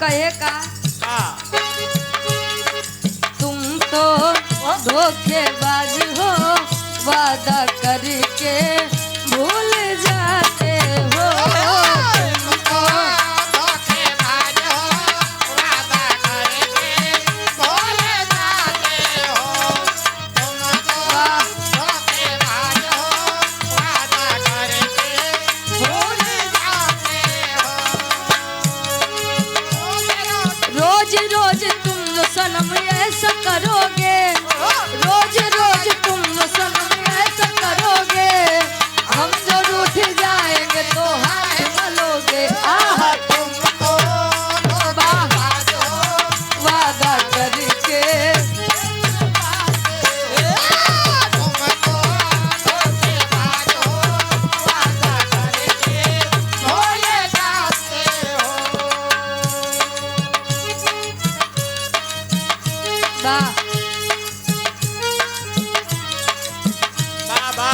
कहे का तुम तो धोखेबाज हो, वादा करके भूल जाते हो। तुम तो धोखेबाज हो, वादा करके भूल जाते हो। तुम तो धोखेबाज हो, वादा करके भूल जाते हो। रोज रोज तुम जो सनम ऐसा करोगे, रोज रोज तुम जो सनम ऐसा करोगे, हम जो रूठ जाएंगे तो हाथ मलोगे। आहा तुम तो धोखेबाज हो, वादा करके तुम तो धोखेबाज हो, वादा करके भूल जाते हो। वाह बाबा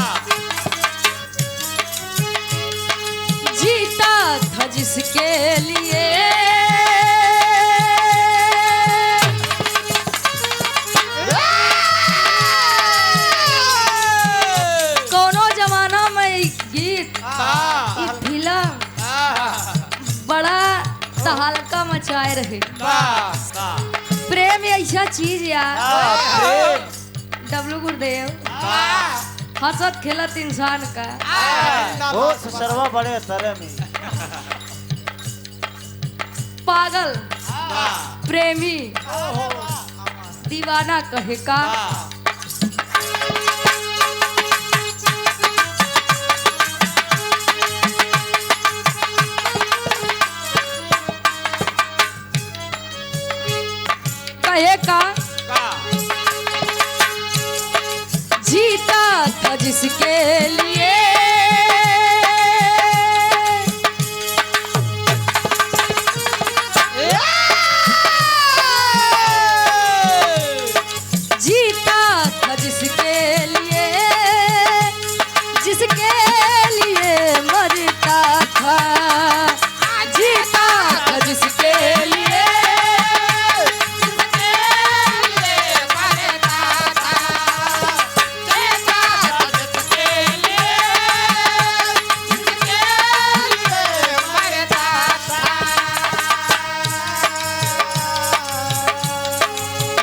जीता था जिसके लिए कोनो जमाना में ई गीत ई फिल्म बड़ा तहलका मचाए रहे। प्रेम ऐसा चीज यार, डब्लू गुरुदेव हंसत खेलत इंसान का बहुत सरवा बड़े तरह में पागल प्रेमी दीवाना कहे का कहे का जीता था जिसके लिए जीता था जिसके लिए, जिसके लिए मरता था। जीता था जिसके लिए,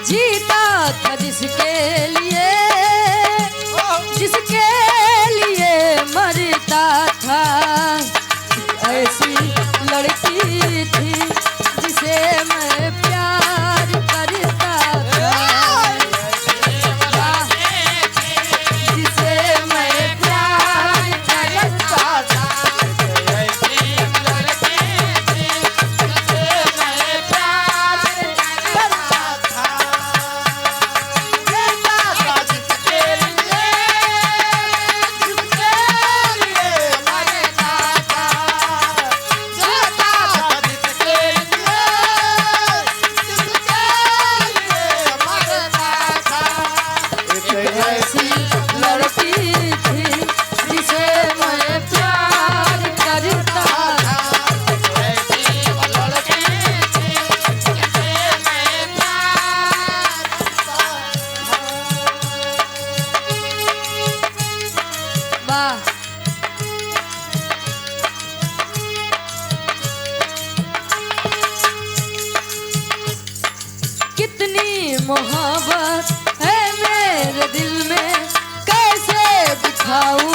जीता था जिसके लिए, जिसके लिए मरता था। ऐसी लड़की थी जिसे मैं प्यार करता था, जिसे मैं प्यार करता था। ऐसी लड़की थी जिसे मैं प्यार करता था। वाह कितनी मोहब्बत है मेरे दिल में, कैसे दिखाऊं